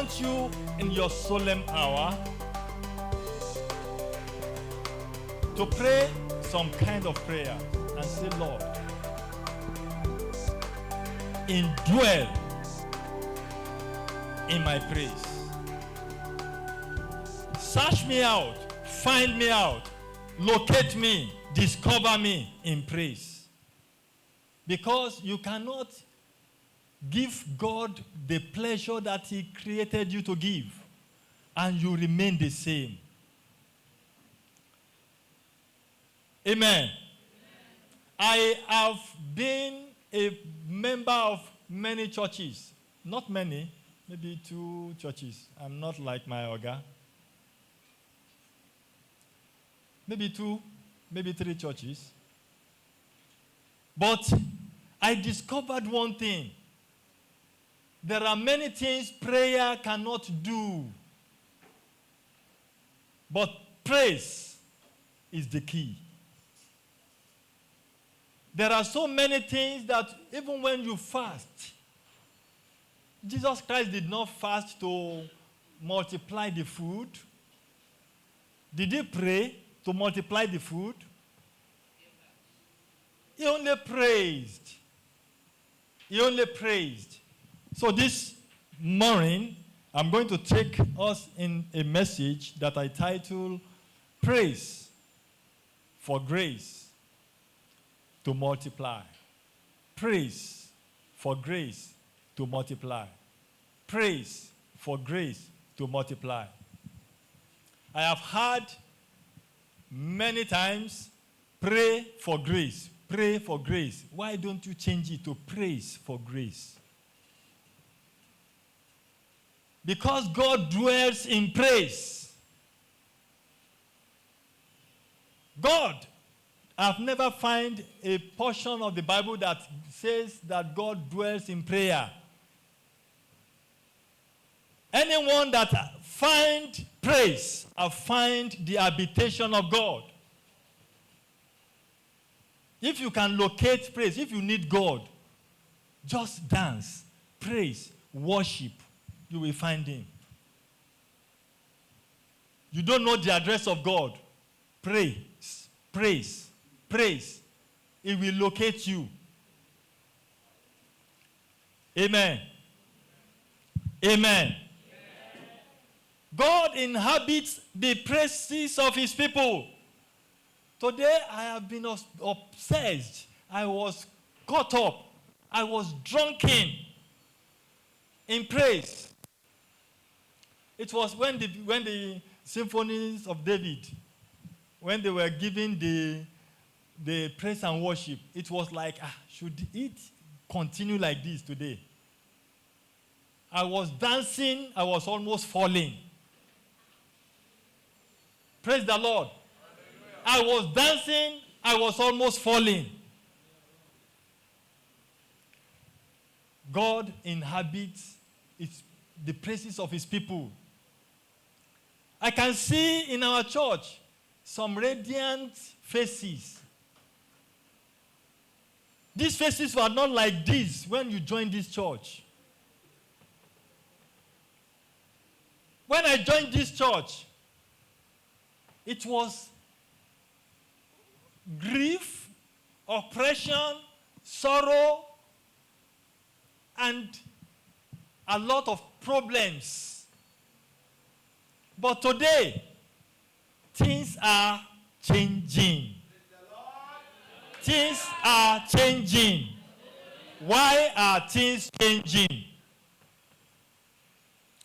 want you in your solemn hour to pray some kind of prayer and say, Lord, indwell in my praise. Search me out, find me out, locate me, discover me in praise. Because you cannot give God the pleasure that He created you to give, and you remain the same. Amen. I have been a member of many churches. Not many, maybe 2 churches. I'm not like my Oga. Maybe 2, maybe 3 churches. But I discovered one thing. There are many things prayer cannot do. But praise is the key. There are so many things that even when you fast, Jesus Christ did not fast to multiply the food. Did He pray to multiply the food? He only praised. He only praised. So this morning, I'm going to take us in a message that I title, Praise for Grace to Multiply. Praise for grace to multiply. Praise for grace to multiply. I have heard many times, pray for grace. Pray for grace. Why don't you change it to praise for grace? Because God dwells in praise. God, I've never found a portion of the Bible that says that God dwells in prayer. Anyone that find praise, I find the habitation of God. If you can locate praise, if you need God, just dance, praise, worship, you will find Him. You don't know the address of God, praise, praise, praise. It will locate you. Amen. Amen. God inhabits the praises of His people. Today I have been obsessed. I was caught up. I was drunken in praise. It was when the symphonies of David, when they were giving the praise and worship, it was like, should it continue like this today? I was dancing. I was almost falling. Praise the Lord. I was dancing. I was almost falling. God inhabits the praises of His people. I can see in our church some radiant faces. These faces were not like this when you joined this church. When I joined this church, it was grief, oppression, sorrow, and a lot of problems. But today, things are changing. Things are changing. Why are things changing?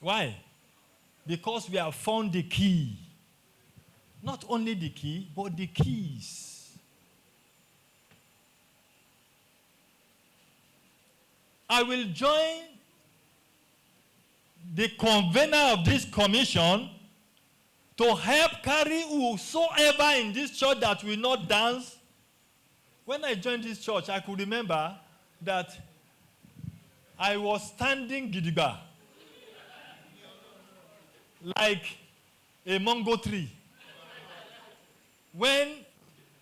Why? Because we have found the key. Not only the key, but the keys. I will join the convener of this commission to help carry whosoever in this church that will not dance. When I joined this church, I could remember that I was standing gidigba like a mango tree. When,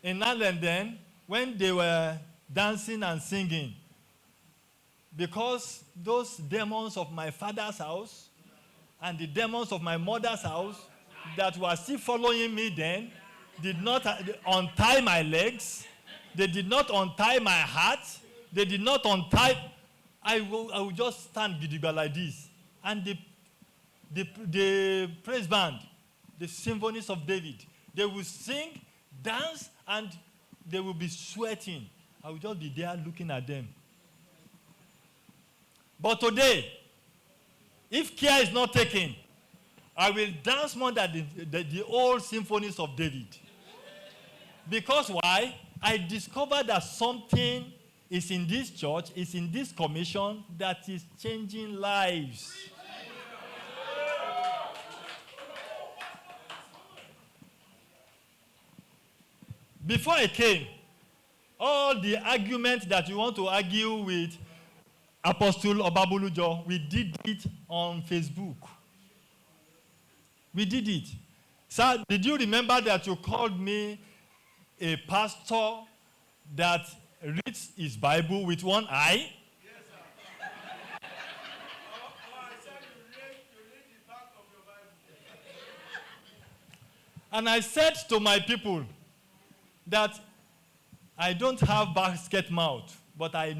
in Ireland then, when they were dancing and singing, because those demons of my father's house and the demons of my mother's house that were still following me then did not untie my legs. They did not untie my heart. They did not untie. I will just stand gidigba like this. And the praise band, the symphonies of David, they will sing, dance, and they will be sweating. I will just be there looking at them. But today, if care is not taken, I will dance more than the old symphonies of David. Because why? I discovered that something is in this church, is in this commission that is changing lives. Before I came, all the argument that you want to argue with Apostle Obabulujo, we did it on Facebook. We did it. Sir, did you remember that you called me a pastor that reads his Bible with one eye? Yes, sir. I said you read the back of your Bible. And I said to my people that I don't have basket mouth, but I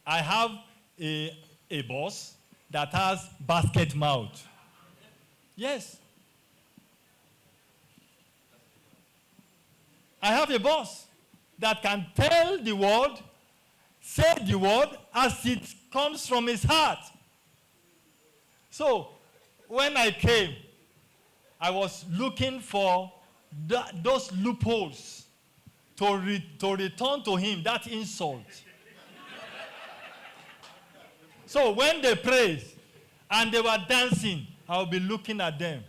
have a boss that has basket mouth. Yes. I have a boss that can tell the word, say the word as it comes from his heart. So, when I came, I was looking for those loopholes to return to him that insult. So, when they praised and they were dancing, I'll be looking at them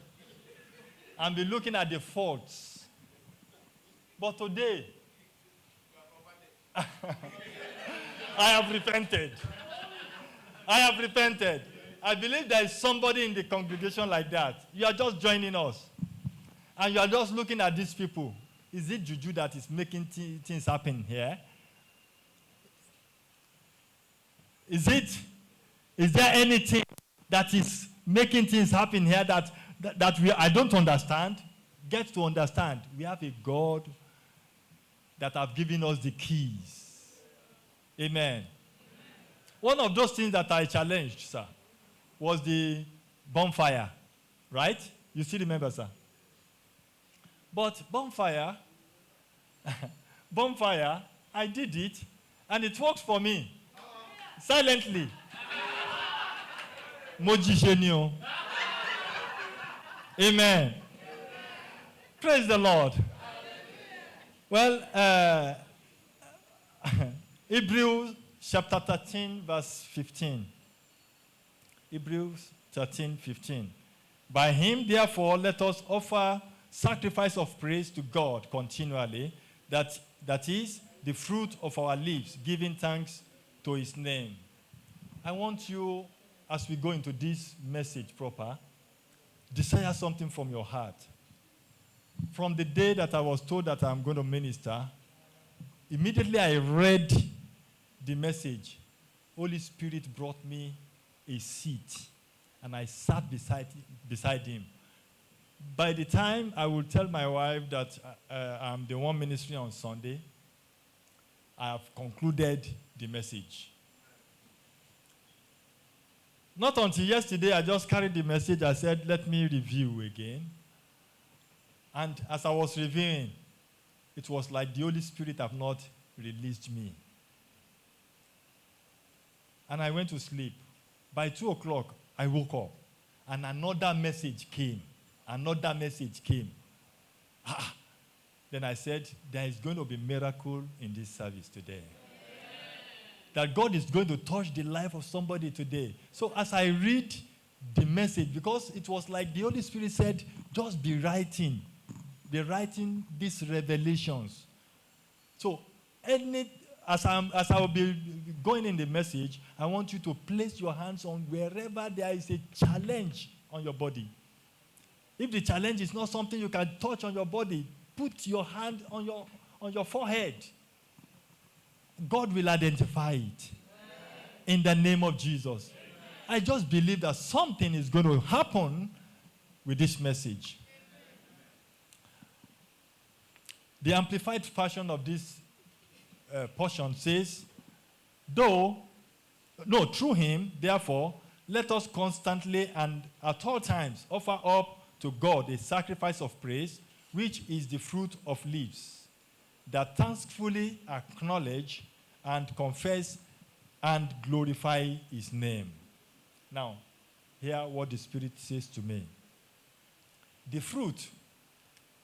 and be looking at the faults. But today, I have repented. I have repented. I believe there is somebody in the congregation like that. You are just joining us. And you are just looking at these people. Is it juju that is making things happen here? Is there anything that is making things happen here that I don't understand? Get to understand. We have a God that have given us the keys. Amen. One of those things that I challenged, sir, was the bonfire. Right? You still remember, sir? But bonfire, I did it, and it works for me. Silently. Moji. Amen. Praise the Lord. Well, Hebrews chapter 13, verse 15. Hebrews 13, 15. By him, therefore, let us offer sacrifice of praise to God continually, that is the fruit of our lips, giving thanks to his name. I want you, as we go into this message proper, desire something from your heart. From the day that I was told that I'm going to minister, immediately I read the message. Holy Spirit brought me a seat, and I sat beside him. By the time I will tell my wife that I'm the one ministering on Sunday, I have concluded the message. Not until yesterday, I just carried the message. I said, let me review again. And as I was reviewing, it was like the Holy Spirit have not released me. And I went to sleep. By 2 o'clock, I woke up. And another message came. Then I said, there is going to be a miracle in this service today. That God is going to touch the life of somebody today. So as I read the message, because it was like the Holy Spirit said, just be writing these revelations. So as I will be going in the message, I want you to place your hands on wherever there is a challenge on your body. If the challenge is not something you can touch on your body, put your hand on your forehead. God will identify it. In the name of Jesus. I just believe that something is going to happen with this message. The amplified version of this portion says, through him, therefore, let us constantly and at all times offer up to God a sacrifice of praise, which is the fruit of lips, that thankfully acknowledge and confess and glorify his name. Now, hear what the Spirit says to me. The fruit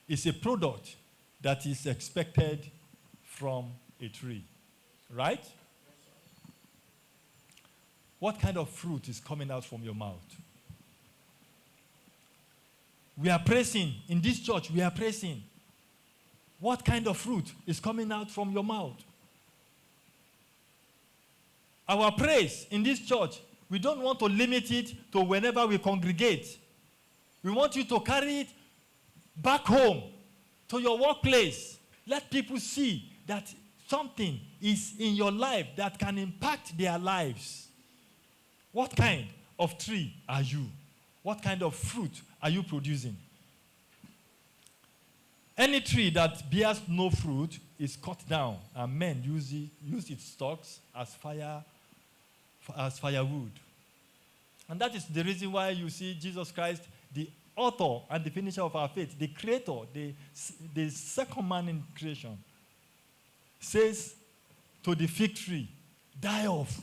is a product that is expected from a tree, right? What kind of fruit is coming out from your mouth? We are praising. In this church, we are praising. What kind of fruit is coming out from your mouth? Our praise in this church, we don't want to limit it to whenever we congregate. We want you to carry it back home, to your workplace. Let people see that something is in your life that can impact their lives. What kind of tree are you? What kind of fruit are you producing? Any tree that bears no fruit is cut down, and men use its stalks as firewood. And that is the reason why you see Jesus Christ, the author and the finisher of our faith, the creator, the second man in creation, says to the fig tree, die off.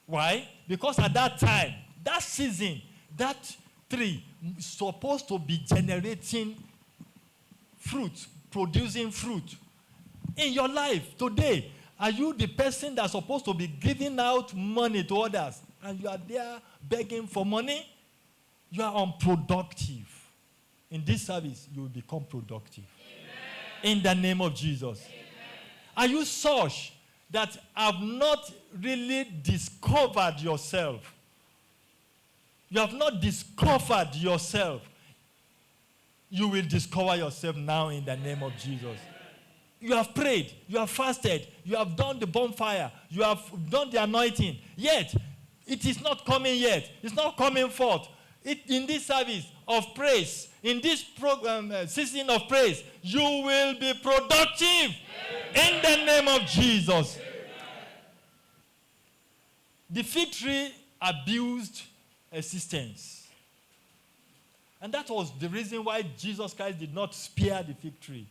Why? Because at that time, that season, that tree is supposed to be generating fruit, producing fruit. In your life today, are you the person that's supposed to be giving out money to others and you are there begging for money? You are unproductive. In this service, you will become productive. Amen. In the name of Jesus. Amen. Are you such that have not really discovered yourself? You have not discovered yourself. You will discover yourself now in the name of Jesus. You have prayed, you have fasted, you have done the bonfire, you have done the anointing, yet it is not coming yet. It's not coming forth. In this service of praise, in this program, season of praise, you will be productive. In the name of Jesus. The fig tree abused existence. And that was the reason why Jesus Christ did not spare the fig tree.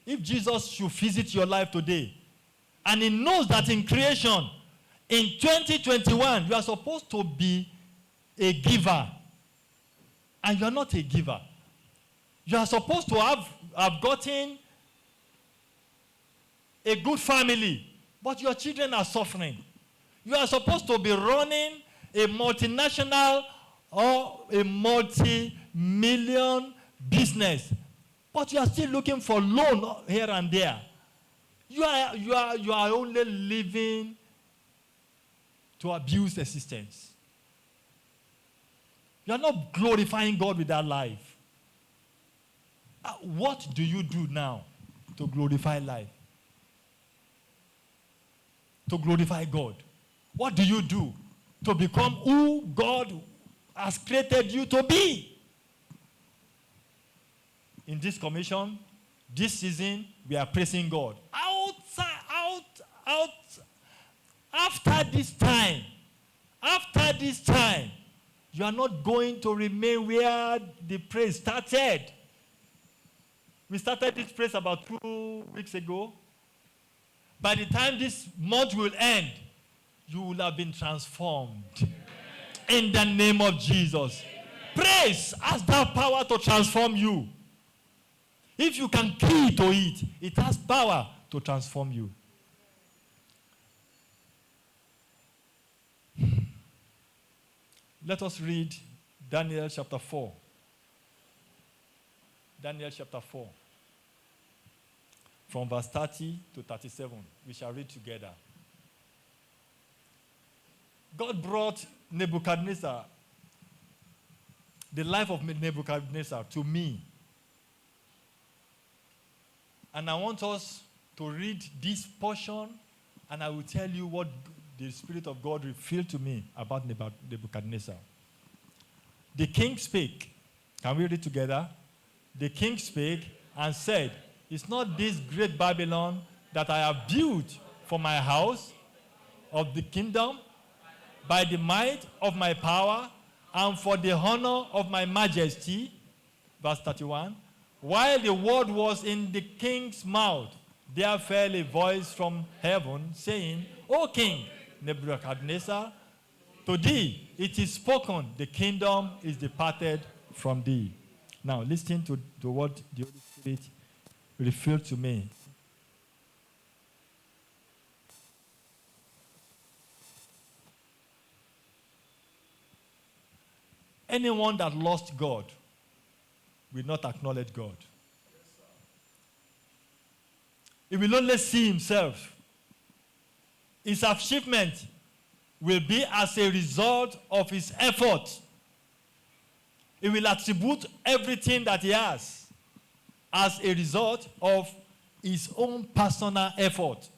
If Jesus should visit your life today, and he knows that in creation, in 2021, you are supposed to be a giver, and you are not a giver. You are supposed to have gotten a good family, but your children are suffering. You are supposed to be running a multinational or a multi-million business, but you are still looking for loan here and there. You are only living to abuse existence. You are not glorifying God with that life. What do you do now to glorify life? To glorify God? What do you do to become who God has created you to be? In this commission, this season, we are praising God. After this time, you are not going to remain where the praise started. We started this praise about 2 weeks ago. By the time this month will end, you will have been transformed. In the name of Jesus. Praise has that power to transform you. If you can key to it, it has power to transform you. Let us read Daniel chapter 4. Daniel chapter 4. From verse 30 to 37. We shall read together. God brought Nebuchadnezzar, the life of Nebuchadnezzar, to me. And I want us to read this portion, and I will tell you what the Spirit of God revealed to me about Nebuchadnezzar. The king spake. Can we read together? The king spake and said, is not this great Babylon that I have built for my house of the kingdom by the might of my power and for the honor of my majesty? Verse 31. While the word was in the king's mouth, there fell a voice from heaven saying, O king Nebuchadnezzar, to thee it is spoken, the kingdom is departed from thee. Now listen to what the Holy Spirit revealed to me. Anyone that lost God will not acknowledge God. He will only see himself. His achievement will be as a result of his effort. He will attribute everything that he has as a result of his own personal effort.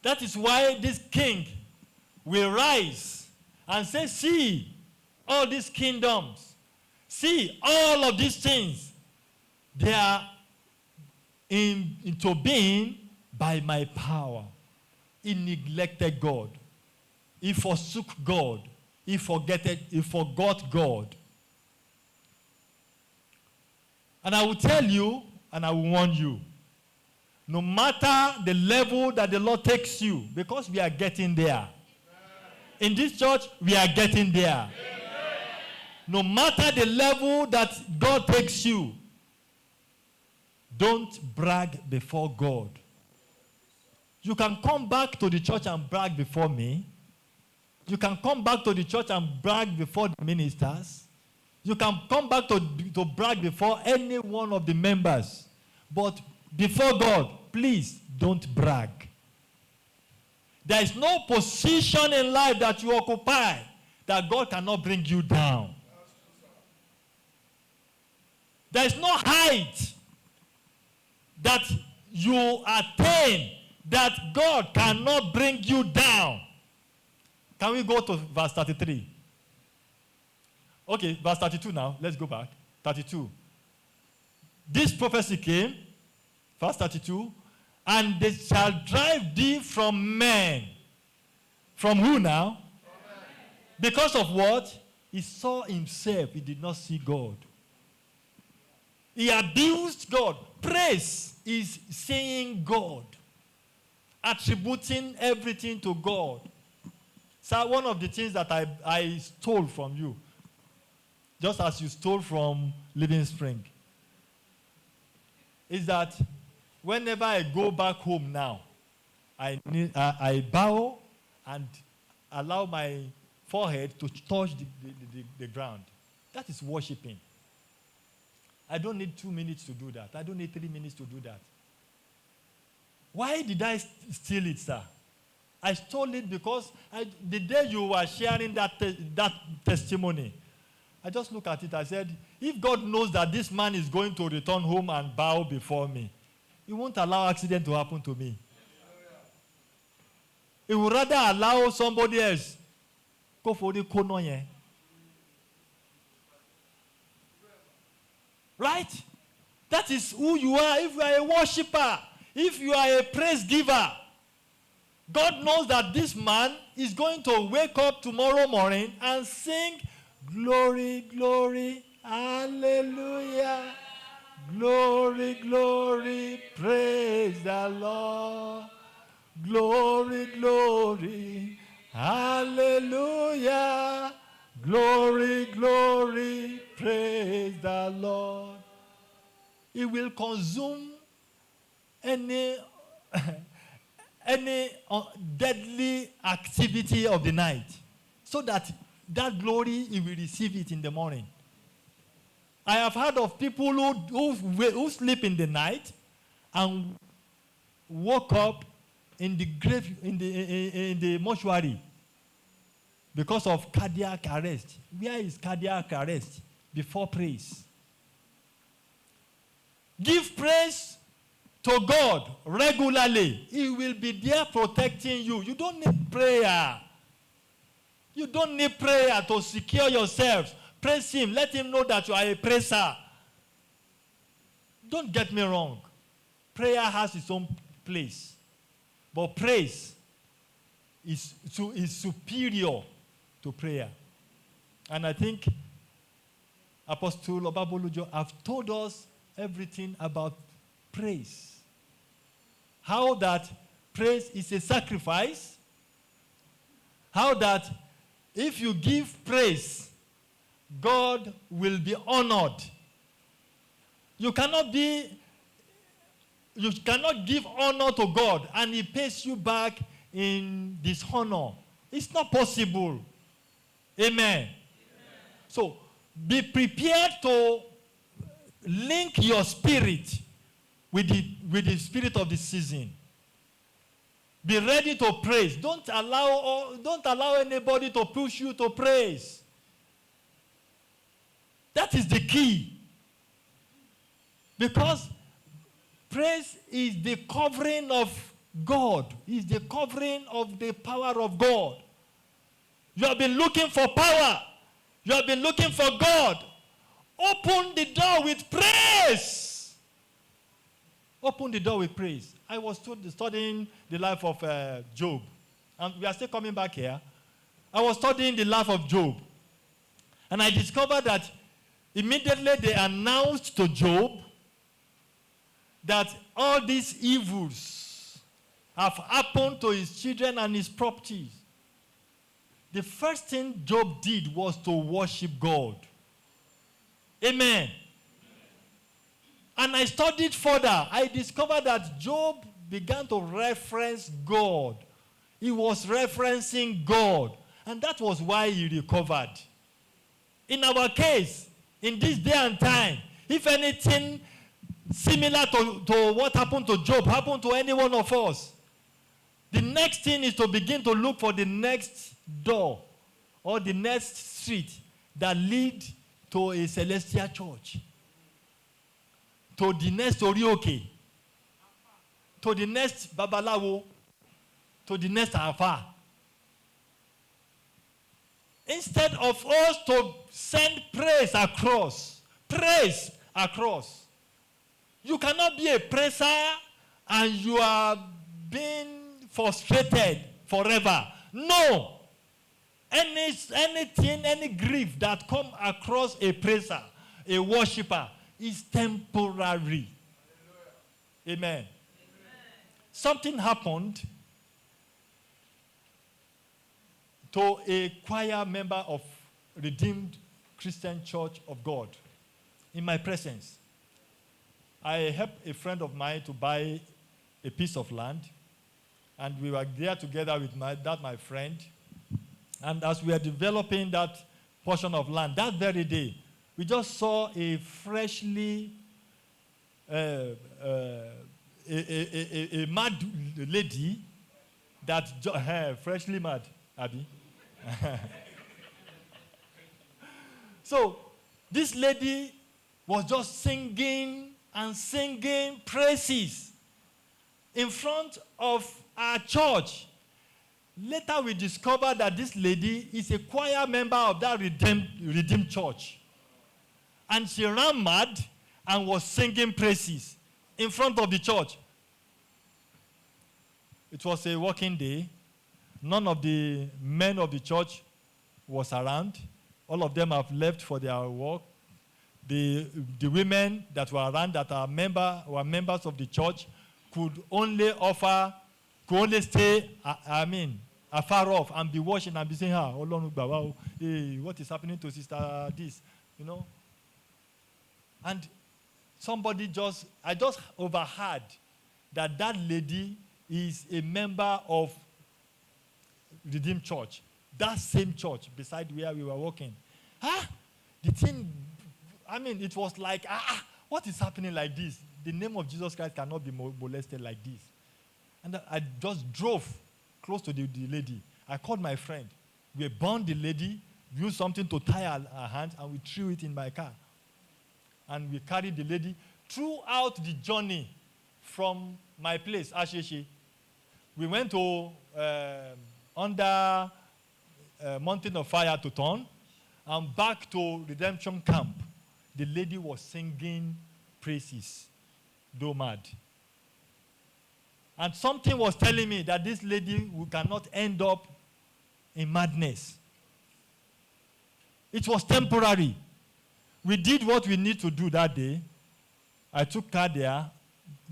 That is why this king will rise and say, see all these kingdoms, see all of these things, they are into being by my power. He neglected God. He forsook God. He forgot God. And I will tell you, and I will warn you, no matter the level that the Lord takes you, because we are getting there. In this church, we are getting there. No matter the level that God takes you, don't brag before God. You can come back to the church and brag before me. You can come back to the church and brag before the ministers. You can come back to brag before any one of the members. But before God, please don't brag. There is no position in life that you occupy that God cannot bring you down. There is no height that you attain that God cannot bring you down. Can we go to verse 33? Okay, verse 32 now. Let's go back. 32. This prophecy came, verse 32, and they shall drive thee from men. From who now? Because of what? He saw himself. He did not see God. He abused God. Praise is saying God, attributing everything to God. So one of the things that I stole from you, just as you stole from Living Spring, is that whenever I go back home now, I bow and allow my forehead to touch the ground. That is worshiping. I don't need 2 minutes to do that. I don't need 3 minutes to do that. Why did I steal it, sir? I stole it because the day you were sharing that testimony, I just looked at it. I said, if God knows that this man is going to return home and bow before me, he won't allow accident to happen to me. He would rather allow somebody else. Go for the kono. Right? That is who you are. If you are a worshiper, if you are a praise giver, God knows that this man is going to wake up tomorrow morning and sing, glory, glory, hallelujah, glory, glory, praise the Lord, glory, glory, hallelujah, glory, glory, praise the Lord. It will consume any deadly activity of the night, so that glory, he will receive it in the morning. I have heard of people who sleep in the night and woke up in the grave, in the mortuary because of cardiac arrest. Where is cardiac arrest? Before praise. Give praise to God regularly, He will be there protecting you. You don't need prayer. You don't need prayer to secure yourselves. Praise Him. Let Him know that you are a praiser. Don't get me wrong. Prayer has its own place. But praise is superior to prayer. And I think Apostle Obabolujo have told us everything about praise. How that praise is a sacrifice. How that if you give praise, God will be honored. You cannot give honor to God and He pays you back in dishonor. It's not possible. Amen. So be prepared to link your spirit with the spirit of the season. Be ready to praise. Don't allow anybody to push you to praise. That is the key. Because praise is the covering of God. Is the covering of the power of God. You have been looking for power. You have been looking for God. Open the door with praise. Open the door with praise. I was studying the life of Job. And we are still coming back here. I was studying the life of Job. And I discovered that immediately they announced to Job that all these evils have happened to his children and his properties. The first thing Job did was to worship God. Amen. And I studied further. I discovered that Job began to reference God. He was referencing God. And that was why he recovered. In our case, in this day and time, if anything similar to what happened to Job happened to any one of us, the next thing is to begin to look for the next door or the next street that lead to a celestial church, to the next Orioke, to the next Babalawo, to the next Alpha. Instead of us to send praise across, you cannot be a praiser and you are being frustrated forever. No. Anything, any grief that come across a praiser, a worshiper, is temporary. Amen. Something happened to a choir member of Redeemed Christian Church of God in my presence. I helped a friend of mine to buy a piece of land, and we were there together with my friend. And as we are developing that portion of land, that very day, we just saw a freshly, a mad lady that, freshly mad, Abby. So, this lady was just singing and singing praises in front of our church. Later we discovered that this lady is a choir member of that Redeemed Church. And she ran mad and was singing praises in front of the church. It was a working day. None of the men of the church was around. All of them have left for their work. The women that were around that were members of the church could only stay, afar off and be watching and be saying, hey, what is happening to sister this, And I just overheard that lady is a member of Redeemed Church, that same church beside where we were working. The thing, it was like, what is happening like this? The name of Jesus Christ cannot be molested like this. And I just drove close to the lady. I called my friend. We bound the lady, used something to tie her hands, and we threw it in my car. And we carried the lady throughout the journey from my place, Ashishi. We went to under Mountain of Fire to turn, and back to Redemption Camp. The lady was singing praises, though mad. And something was telling me that this lady cannot end up in madness. It was temporary. We did what we need to do that day. I took her there,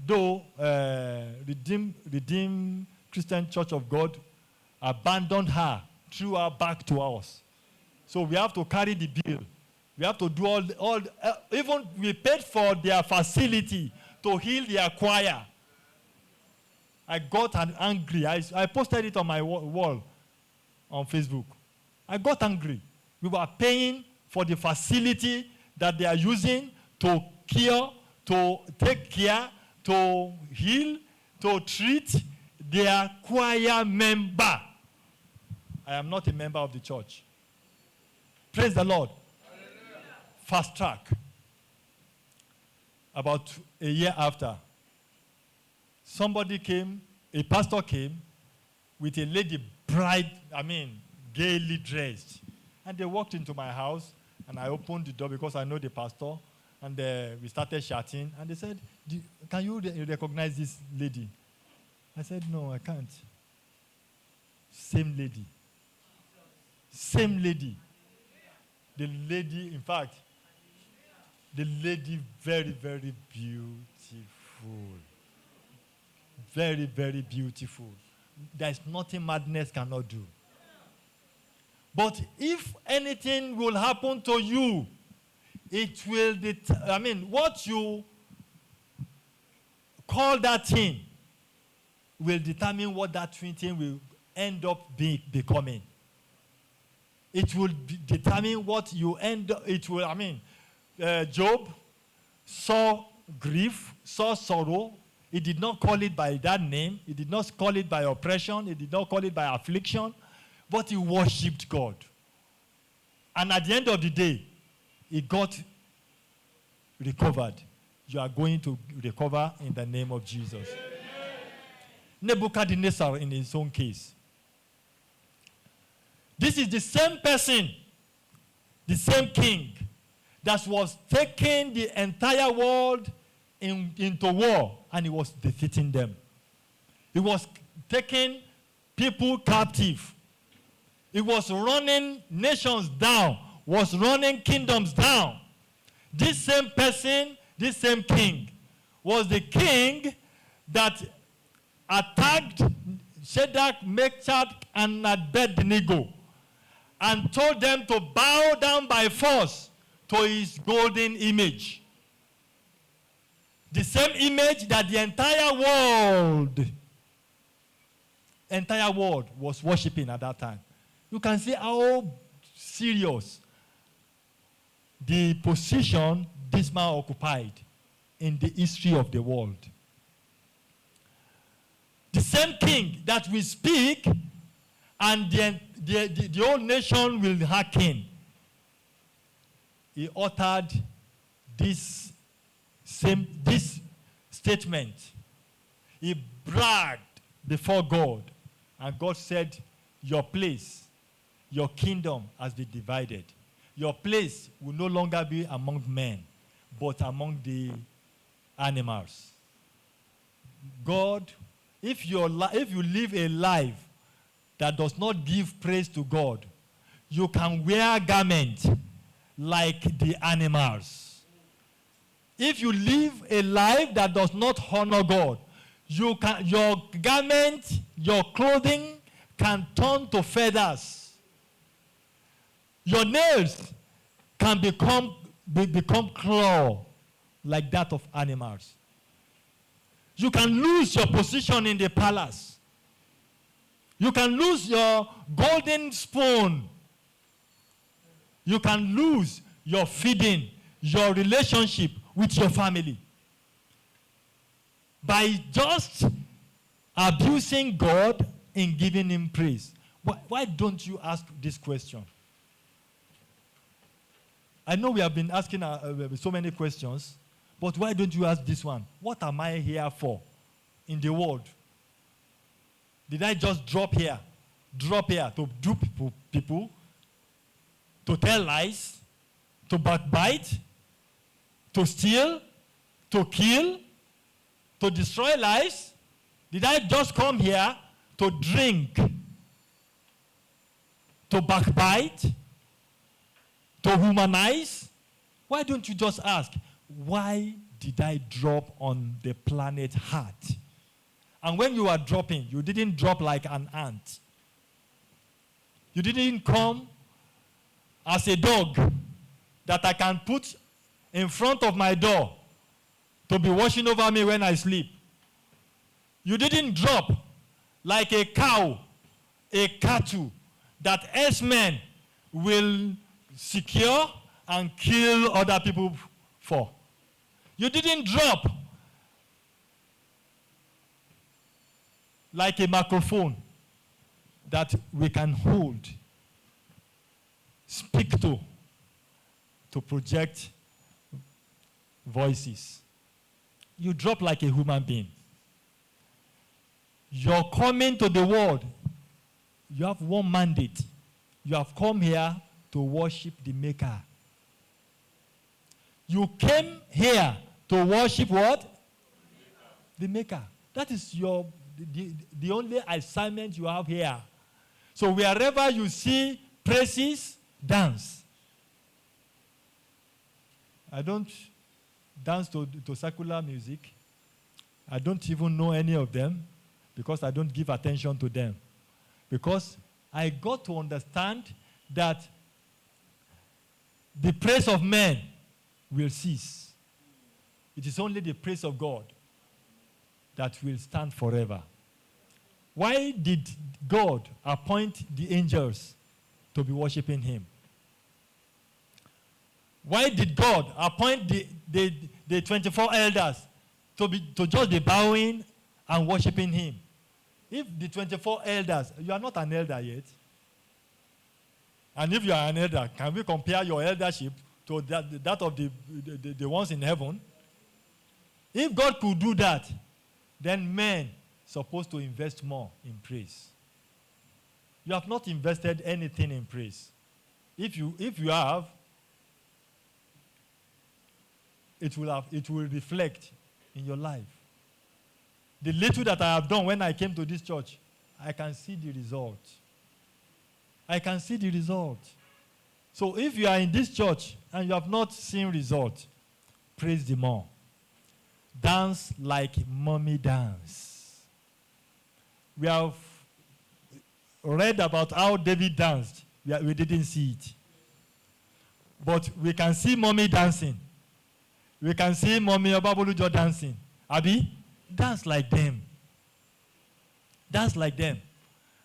though Redeemed Christian Church of God abandoned her, threw her back to us. So we have to carry the bill. We have to do even we paid for their facility to heal their choir. I got angry. I posted it on my wall on Facebook. I got angry. We were paying for the facility that they are using to cure, to take care, to heal, to treat their choir member. I am not a member of the church. Praise the Lord. Hallelujah. Fast track. About a year after, somebody came, a pastor came with a lady gaily dressed. And they walked into my house, and I opened the door because I know the pastor, and we started chatting. And they said, can you recognize this lady? I said, no, I can't. Same lady. Same lady. The lady, in fact, the lady very, very beautiful. Very, very beautiful. There is nothing madness cannot do. But if anything will happen to you, it will, what you call that thing will determine what that thing will end up becoming. It will determine what you end up, Job saw grief, saw sorrow. He did not call it by that name. He did not call it by oppression. He did not call it by affliction. But he worshipped God. And at the end of the day, he got recovered. You are going to recover in the name of Jesus. Amen. Nebuchadnezzar in his own case. This is the same person, the same king, that was taking the entire world into war, and he was defeating them. He was taking people captive. He was running nations down, was running kingdoms down. This same person, this same king, was the king that attacked Shadrach, Meshach, and Abednego and told them to bow down by force to his golden image. The same image that the entire world was worshiping at that time. You can see how serious the position this man occupied in the history of the world. The same king that will speak and the whole nation will hearken. He uttered this statement. He bragged before God, and God said, your place, your kingdom has been divided. Your place will no longer be among men, but among the animals. God, if you live a life that does not give praise to God, you can wear garments like the animals. If you live a life that does not honor God, your garment, your clothing can turn to feathers. Your nails can become claw like that of animals. You can lose your position in the palace. You can lose your golden spoon. You can lose your feeding, your relationship with your family by just abusing God in giving him praise. Why don't you ask this question? I know we have been asking so many questions, but why don't you ask this one? What am I here for? in the world? Did I just drop here to dupe people, to tell lies, to backbite, to steal, to kill, to destroy lives? Did I just come here to drink, to backbite, to humanize? Why don't you just ask, why did I drop on the planet Earth? And when you were dropping, you didn't drop like an ant. You didn't come as a dog that I can put in front of my door to be watching over me when I sleep. You didn't drop like a cow, a cattle that S-men will secure and kill other people for. You didn't drop like a microphone that we can hold, speak to project voices. You drop like a human being. You're coming to the world. You have one mandate. You have come here to worship the Maker. You came here to worship what? The Maker. That is the only assignment you have here. So wherever you see praises, dance. I don't dance to secular music. I don't even know any of them because I don't give attention to them. Because I got to understand that the praise of men will cease. It is only the praise of God that will stand forever. Why did God appoint the angels to be worshiping him? Why did God appoint the 24 elders to just be bowing and worshiping him? If the 24 elders, you are not an elder yet. And if you are an elder, can we compare your eldership to that of the ones in heaven? If God could do that, then men supposed to invest more in praise. You have not invested anything in praise. If you have, it will reflect in your life. The little that I have done when I came to this church, I can see the result. I can see the result. So if you are in this church and you have not seen result, praise the more. Dance like mommy dance. We have read about how David danced. We didn't see it. But we can see mommy dancing. We can see mommy Obabolujo dancing. Abi, dance like them. Dance like them.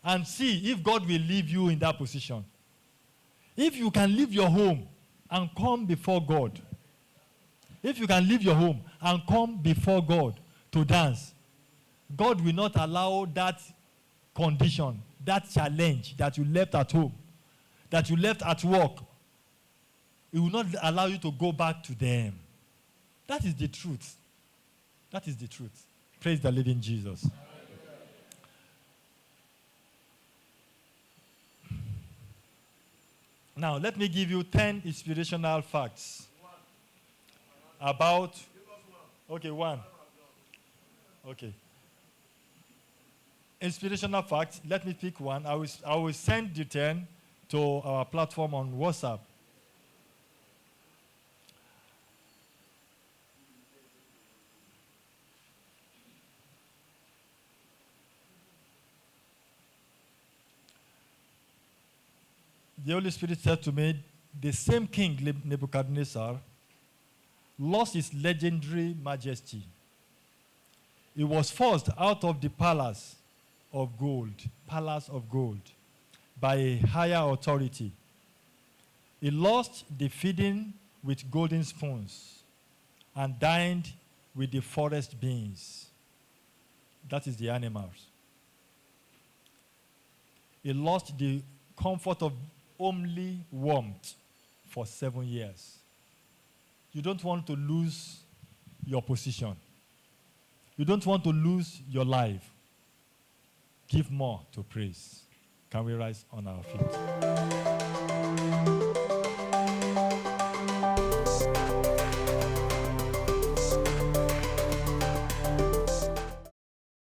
And see if God will leave you in that position. If you can leave your home and come before God, if you can leave your home and come before God to dance, God will not allow that condition, that challenge that you left at home, that you left at work. He will not allow you to go back to them. That is the truth. That is the truth. Praise the living Jesus. Now, let me give you 10 inspirational facts about... Okay, one. Okay. Inspirational facts. Let me pick one. I will send the 10 to our platform on WhatsApp. The Holy Spirit said to me, the same king, Nebuchadnezzar, lost his legendary majesty. He was forced out of the palace of gold, by a higher authority. He lost the feeding with golden spoons and dined with the forest beings. That is the animals. He lost the comfort of homely warmth for 7 years. You don't want to lose your position. you don't want to lose your life, give more to praise. Can we rise on our feet?